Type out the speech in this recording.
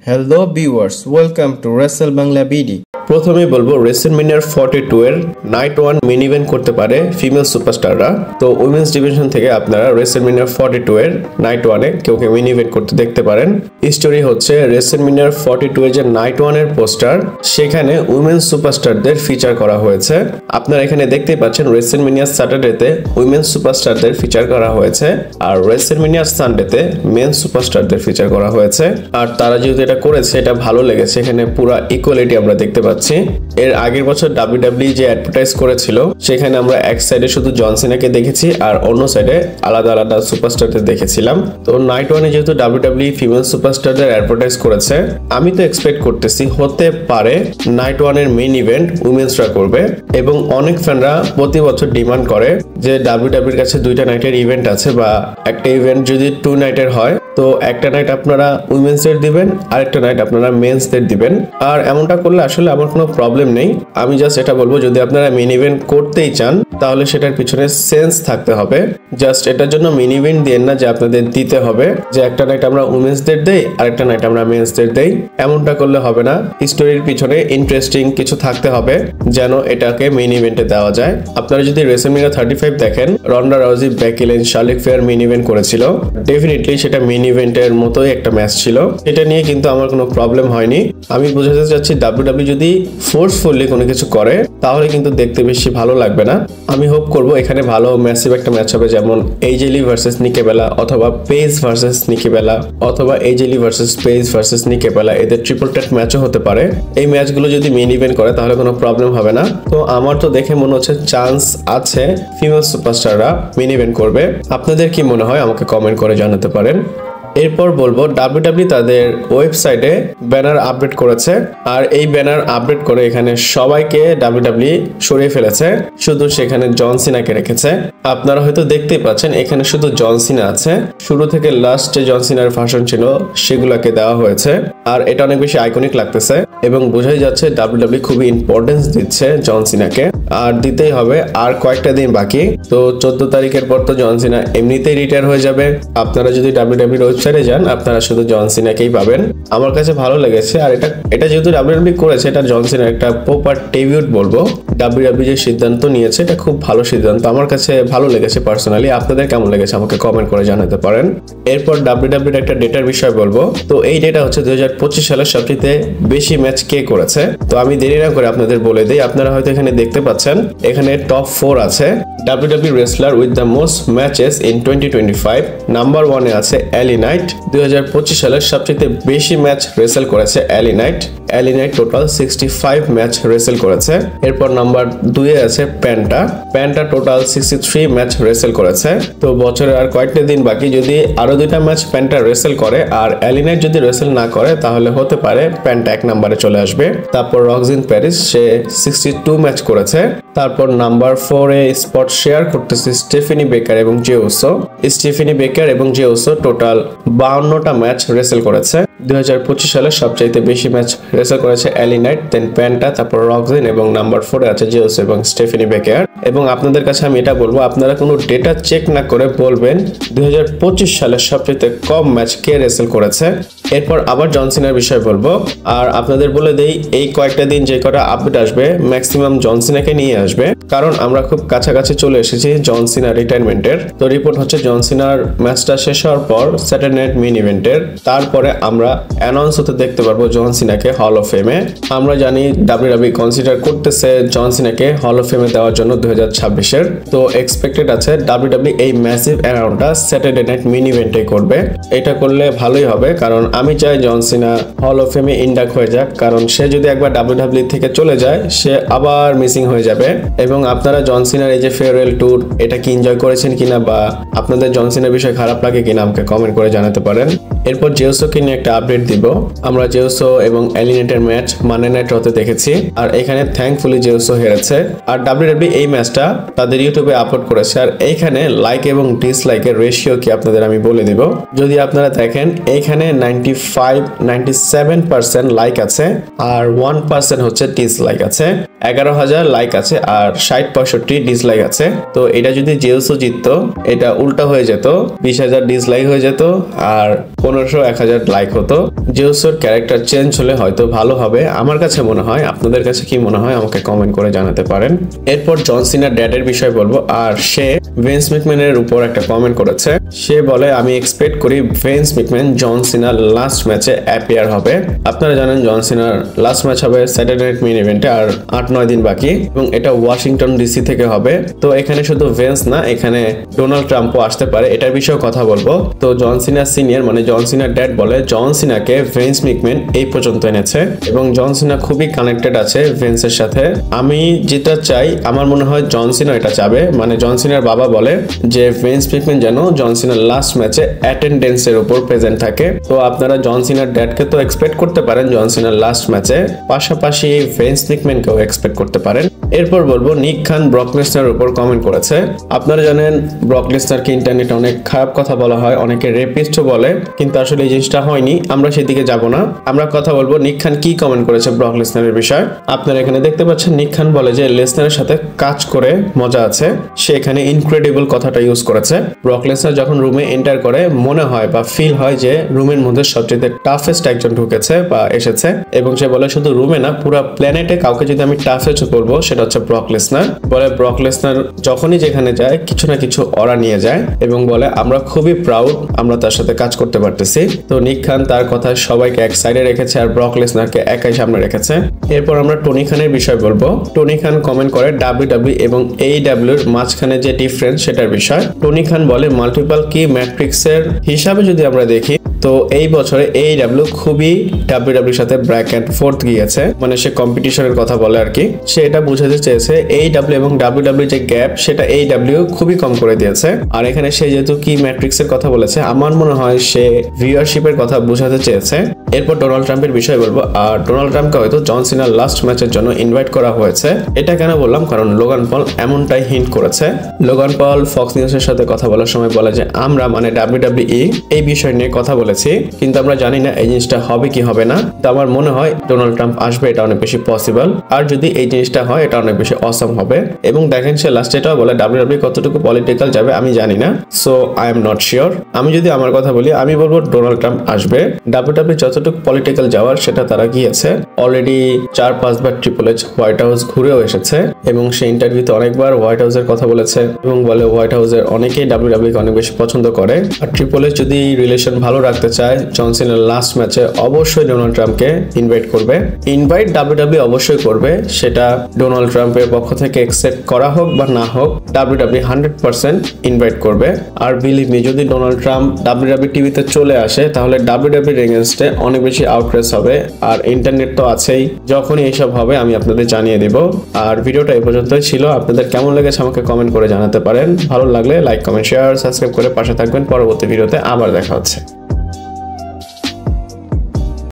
Hello viewers, welcome to Wrestle Bangla BD. প্রথমে বলবো WrestleMania 42 এর নাইট 1 মেইন ইভেন্ট করতে পারে ফিমেল সুপারস্টাররা। তো উইমেন্স ডিভিশন থেকে আপনারা WrestleMania 42 এর নাইট 1 এ কেউ মেইন ইভেন্ট করতে দেখতে পারেন। স্টোরি হচ্ছে WrestleMania 42 এর যে নাইট 1 এর পোস্টার, সেখানে উইমেন্স সুপারস্টারদের ফিচার করা হয়েছে। আপনারা এখানে দেখতে পাচ্ছেন WrestleMania স্যাটারডেতে উইমেন্স সুপারস্টারদের ফিচার করা হয়েছে, আর WrestleMania সানডেতে মেন সুপারস্টারদের ফিচার করা হয়েছে। আর তারা যেহেতু এটা করেছে, এটা ভালো লেগেছে। এখানে পুরো ইকুয়ালিটি আমরা দেখতে পাচ্ছি। এর আগের বছর WWE যে অ্যাডভার্টাইজ করেছিল, সেখানে আমরা এক সাইডে শুধু জন সিনাকে দেখেছি আর অন্য সাইডে আলাদা আলাদা সুপারস্টারদের দেখেছিলাম। তো নাইট ওয়ানে যেহেতু WWE ফিমেল সুপারস্টারদের অ্যাডভার্টাইজ করেছে, আমি তো এক্সপেক্ট করতেছি হতে পারে নাইট ওয়ানের মেইন ইভেন্ট উইমেন্সরা করবে। এবং অনেক ফ্যানরা প্রতি বছর ডিমান্ড করে যে WWE এর কাছে দুইটা নাইটের ইভেন্ট আছে, বা একটা ইভেন্ট যদি 2 নাইটের হয়, তো একটা নাইট আপনারা উইমেন্সদের দিবেন আর একটা নাইট আপনারা মেন্সদের দিবেন। আর এমনটা করলে আসলে আমার কোনো প্রবলেম নেই। আমি জাস্ট এটা বলবো, যদি আপনারা মেইন ইভেন্ট করতেই চান তাহলে সেটার পিছনে সেন্স থাকতে হবে। জাস্ট এটার জন্য মেইন ইভেন্ট দেন না যে আপনাদের দিতে হবে যে একটা নাইট আমরা উইমেন্সদের দেই আর একটা নাইট আমরা মেন্সদের দেই। এমনটা করলে হবে না। স্টোরির পিছনে ইন্টারেস্টিং কিছু থাকতে হবে যেন এটাকে মেইন ইভেন্টে দেওয়া যায়। আপনারা যদি WrestleMania 35 দেখেন, Ronda Rousey, Becky Lynch, Charlotte Flair main event করেছিল। ডেফিনেটলি সেটা মেইন ইভেন্টের মতোই একটা ম্যাচ ছিল। এটা নিয়ে কিন্তু আমার কোনো প্রবলেম হয়নি। আমি বোঝাতে চাচ্ছি WWE যদি ফোর্সফুলি কোনো কিছু করে তাহলে কিন্তু দেখতে বেশি ভালো লাগবে না। আমি হোপ করব এখানে ভালো ম্যাসিভ একটা ম্যাচ হবে, যেমন এইজেলি ভার্সেস নিকি বেলা, অথবা পেজ ভার্সেস নিকি বেলা, অথবা এইজেলি ভার্সেস পেজ ভার্সেস নিকি বেলা। এদের ট্রিপল থ্রেট ম্যাচও হতে পারে। এই ম্যাচগুলো যদি মেইন ইভেন্ট করে তাহলে কোনো প্রবলেম হবে না। তো আমার তো দেখে মনে হচ্ছে চান্স আছে ফিমেল সুপারস্টাররা মেইন ইভেন্ট করবে। আপনাদের কি মনে হয় আমাকে কমেন্ট করে জানাতে পারেন। এরপর বলবো WWE তাদের ওয়েবসাইটে ব্যানার আপডেট করেছে, আর এই ব্যানার আপডেট করে এখানে সবাইকে WWE সরিয়ে ফেলেছে, শুধু সেখানে জন সিনাকে রেখেছে। আপনারা হয়তো দেখতেই পাচ্ছেন এখানে শুধু জন সিনা আছে। শুরু থেকে লাস্ট যে জন সিনার ভার্সন ছিল সেগুলোকে দেওয়া হয়েছে, আর এটা অনেক বেশি আইকনিক লাগতেছে এবং বোঝাই যাচ্ছে WWE খুবই ইম্পর্টেন্স দিচ্ছে জন সিনাকে, আর দিতেই হবে। আর কয়েকটা দিন বাকি, তো 14 তারিখের পর তো জন সিনা এমনিতেই রিটায়ার হয়ে যাবে। আপনারা যদি WWE ওয়েবসাইটে যান, আপনারা শুধু জন সিনাকেই পাবেন। আমার কাছে ভালো লেগেছে। আর এটা যেহেতু WWE করেছে, এটা জন সিনার একটা প্রপার ডেবিউট বলবো। WWE যে সিদ্ধান্ত নিয়েছে এটা খুব ভালো সিদ্ধান্ত, আমার কাছে ভালো লেগেছে পার্সোনালি। আপনাদের কেমন লেগেছে আমাকে কমেন্ট করে জানাতে পারেন। এরপর WWE একটা ডেটার বিষয় বলবো। তো এই ডেটা হচ্ছে 2025 সালের সবচেয়ে বেশি ম্যাচ কে করেছে। তো আমি দেরি না করে আপনাদের বলে দিই। আপনারা হয়তো এখানে দেখতে পাচ্ছেন, এখানে টপ 4 আছে WWE wrestler with the most matches in 2025। Number 1 এ আছে এলি নাইট। 2025 সালের সবচেয়ে বেশি ম্যাচ রেসেল করেছে এলি নাইট। এলি নাইট টোটাল 65 ম্যাচ রেসেল করেছে। এরপর নাম্বার 2 এ আছে প্যান্টা। প্যান্টা টোটাল 63 ম্যাচ রেসেল করেছে। তো বছরের আর কয়েকটা দিন বাকি, যদি আরো 2টা ম্যাচ প্যান্টা রেসেল করে আর এলি নাইট যদি রেসেল না করে, তাহলে হতে পারে প্যান্টা 1 নম্বরে চলে আসবে। তারপর রক্সিন প্যারিস, সে 62 ম্যাচ করেছে। তারপর নাম্বার 4 এ স্পট শেয়ার করতেছে স্টেফানি বেকার এবং জে উসো। স্টেফানি বেকার এবং জে উসো টোটাল 52টা ম্যাচ রেসেল করেছে। 2025 সালে সবচাইতে বেশি ম্যাচ রেসেল করেছে এলি নাইট, দেন প্যান্টা, তারপর রক্সিন, এবং নাম্বার 4 এ আছে জে উসো এবং স্টেফানি বেকার। এবং আপনাদের কাছে আমি এটা বলবো, আপনারা কোনো ডেটা চেক না করে বলবেন 2025 সালের সবচেয়ে কম ম্যাচ কে রেসেল করেছে। এরপর আবার জন সিনার বিষয় বলবো। আর আপনাদের বলে দেই, এই কয়েকটা দিন যে কটা আপডেট আসবে ম্যাক্সিমাম জন সিনাকে নিয়ে আসবে, কারণ আমরা খুব কাছাকাছি চলে এসেছি জন সিনার রিটায়ারমেন্টের। তো রিপোর্ট হচ্ছে জন সিনার ম্যাচটা শেষ হওয়ার পর স্যাটারডে নাইট মেইন ইভেন্টের তারপরে আমরা অ্যানাউন্স হতে দেখতে পারবো জন সিনাকে হল অফ ফেমে। আমরা জানি WWE কনসিডার করতেছে জন সিনাকে হল অফ ফেমে দেওয়ার জন্য 2026-এর। তো এক্সপেক্টেড আছে WWE এই ম্যাসিভ অ্যানাউন্সটা স্যাটারডে নাইট মেইন ইভেন্টে করবে। এটা করলে ভালোই হবে, কারণ আমি চাই জন সিনা হল অফ ফেমে ইন্ডাক্ট হয়ে যাক, কারণ সে যদি একবার WWE থেকে চলে যায়, সে আবার মিসিং হয়ে যাবে। এবং আপনারা জন সিনার এই যে ফেয়ারওয়েল ট্যুর, এটা কি এনজয় করেছেন কিনা, বা আপনাদের জন সিনার বিষয়ে খারাপ লাগে কিনা আমাকে কমেন্ট করে জানাতে পারেন। এরপর জেউসোকে নিয়ে একটা আপডেট দিব। আমরা জেউসো এবং এলি নাইটের ম্যাচ মানডে নাইট রতে দেখেছি, আর এখানে থ্যাঙ্কফুলি জেউসো হেরেছে। আর WWE এই ম্যাচটা তাদের ইউটিউবে আপলোড করেছে। আর এইখানে লাইক এবং ডিসলাইকের রেশিও কি আপনাদের আমি বলে দিব। যদি আপনারা দেখেন, এইখানে 97% লাইক আছে আর 1% হচ্ছে ডিসলাইক আছে। 11,000 লাইক আছে আর 60-65 ডিসলাইক আছে। তো এটা যদি জেউসো জিততো, এটা উল্টা হয়ে যেত, 20,000 ডিসলাইক হয়ে যেত আর 1500-1000 লাইক হতো। জিউসের ক্যারেক্টার চেঞ্জ হলে হয়তো ভালো হবে আমার কাছে মনে হয়। আপনাদের কাছে কি মনে হয় আমাকে কমেন্ট করে জানাতে পারেন। এরপর জন সিনার ড্যাডের বিষয় বলবো, আর সে ভিন্স ম্যাকম্যানের উপর একটা কমেন্ট করেছে। সে বলে আমি এক্সপেক্ট করি ভিন্স ম্যাকম্যান জন সিনার লাস্ট ম্যাচে অ্যাপিয়ার হবে। আপনারা জানেন জন সিনার লাস্ট ম্যাচ হবে স্যাটারডে নাইট মেইন ইভেন্টে, আর 8-9 দিন বাকি, এবং এটা ওয়াশিংটন ডিসি থেকে হবে। তো এখানে শুধু ভিন্স না, এখানে ডোনাল্ড ট্রাম্পও আসতে পারে, এটার বিষয়ে কথা বলবো। তো জন সিনা সিনিয়র মানে জন সিনার ড্যাড বলে জন সিনাকে ভিন্স ম্যাকম্যান এই পর্যন্ত এনেছে এবং জন সিনা খুবই কানেক্টেড আছে ভিন্সের সাথে। আমি যেটা চাই, আমার মনে হয় জন সিনা এটা চাবে, মানে জন সিনার বাবা বলে যে ভিন্স ম্যাকম্যান যেন জন সিনার লাস্ট ম্যাচে অ্যাটেন্ডেন্সের উপর প্রেজেন্ট থাকে। তো আপনারা জন সিনার ড্যাডকে তো এক্সপেক্ট করতে পারেন জন সিনার লাস্ট ম্যাচে, পাশাপাশি ভিন্স ম্যাকম্যানকেও এক্সপেক্ট করতে পারেন। এরপর বলবো নিক খান ব্রক লেসনারের উপর কমেন্ট করেছে। আপনারা জানেন ব্রক লেসনারকে ইন্টারনেটে অনেক খারাপ কথা বলা হয়, অনেকে রেপিস্টও বলে, কিন্তু আসলে এই জিনিসটা হয়নি। আমরা সেদিকে যাব না, আমরা কথা বলবো নিক খান কি কমেন্ট করেছে ব্রক লেসনারের বিষয়। আপনারা এখানে দেখতে পাচ্ছেন নিক খান বলে যে লেসনারের সাথে কাজ করে মজা আছে। সে এখানে ইনক্রেডিবল কথাটা ইউজ করেছে। ব্রক লেসনার যখন রুমে এন্টার করে মনে হয় বা ফিল হয় যে রুমের মধ্যে সবচেয়ে টাফেস্ট একজন ঢুকেছে বা এসেছে, এবং সে বলে শুধু রুমে না পুরো প্ল্যানেটে কাউকে যদি আমি টাফেস্ট বলবো সেটা হচ্ছে ব্রক লেসনার। বলে ব্রক লেসনার যখনই যেখানে যায় কিছু না কিছু অরা নিয়ে যায়, এবং বলে আমরা খুবই প্রাউড আমরা তার সাথে কাজ করতে পারতেছি। তো নিক খান তার কথা সবাইকে এক সাইডে রেখেছে আর ব্রক লেসনারকে একাই সামনে রেখেছে। এরপর আমরা টনি খানের বিষয় বলবো। টনি খান কমেন্ট করে ডাব্লিউডাব্লিউ এবং AEW এর মাঝখানে যে ডিফারেন্স সেটার বিষয়। টনি খান বলে মাল্টিপল কি ম্যাট্রিক্সের হিসাবে যদি আমরা দেখি তো এই বছরে AEW খুবই ডাব্লিউডাব্লিউ সাথে ব্র্যাক এন্ড ফোর্থ গিয়েছে, মানে সে কম্পিটিশনের কথা বলে আর কি। সে এটা বুঝাতে চেয়েছে AEW এবং ডাব্লিউডাব্লিউ যে গ্যাপ সেটা AEW খুবই কম করে দিয়েছে। আর এখানে সে যেহেতু কি ম্যাট্রিক্সের কথা বলেছে, আমার মনে হয় সে ভিউয়ারশিপের কথা বোঝাতে চেয়েছে। এরপর ডোনাল্ড ট্রাম্পের বিষয় বলবো। আর ডোনাল্ড ট্রাম্পকে হয়তো জন সিনার লাস্ট ম্যাচের জন্য ইনভাইট করা হয়েছে। এটা কেন বললাম, কারণ লোগান পল এমনটাই হিন্ট করেছে। লোগান পল ফক্স নিউজের সাথে কথা বলার সময় বলে যে আমরা মানে ডাব্লিউডাব্লিউ এই বিষয় নিয়ে কথা বলেছি, কিন্তু আমরা জানি না এই জিনিসটা হবে কি হবে না। তো আমার মনে হয় ডোনাল্ড ট্রাম্প আসবে, এটা অনেক বেশি পসিবল। আর যদি এই জিনিসটা হয় এটা অনেক বেশি অসাম হবে। এবং দেখেন সে লাস্টে এটাও বলে ডাব্লিউডাব্লিউ কতটুকু পলিটিক্যাল যাবে আমি জানি না, so I am not sure. আমি যদি আমার কথা বলি, আমি বলবো ডোনাল্ড ট্রাম্প আসবে। ডাব্লিউডাব্লিউ যতটুকু পলিটিক্যাল যাওয়ার সেটা তারা গিয়েছে অলরেডি। 4-5 বার ট্রিপল এইচ হোয়াইট হাউস ঘুরেও এসেছে, এবং সে ইন্টারভিউতে অনেকবার হোয়াইট হাউসের কথা বলেছে, এবং বলে হোয়াইট হাউসের অনেকেই ডাব্লিউডাব্লিউ কে অনেক বেশি পছন্দ করে। আর ট্রিপল এইচ যদি রিলেশন ভালো রাখতে চায় জন সিনার লাস্ট ম্যাচে অবশ্যই ডোনাল্ড ট্রাম্পকে ইনভাইট করবে। ইনভাইট ডাব্লিউডাব্লিউ অবশ্যই করবে, সেটা ডোনাল্ড ট্রাম্পের পক্ষ থেকে অ্যাকসেপ্ট করা হোক বা না হোক, ডাব্লিউডাব্লিউ 100% ইনভাইট করবে। আর বিলিভ মি, যদি ডোনাল্ড ট্রাম্প ডাব্লিউডাব্লিউ টিভিতে চলে আসে তাহলে ডাব্লিউডাব্লিউ এগেইনস্টে অনেক বেশি আউটরেস হবে। আর ইন্টারনেট তো আছেই, যখনই এইসব হবে আমি আপনাদের জানিয়ে দেব। আর ভিডিওটা এই পর্যন্তই ছিল। আপনাদের কেমন লেগেছে আমাকে কমেন্ট করে জানাতে পারেন। ভালো লাগলে লাইক, কমেন্ট, শেয়ার, সাবস্ক্রাইব করে পাশে থাকবেন। পরবর্তী ভিডিওতে আবার দেখা হচ্ছে।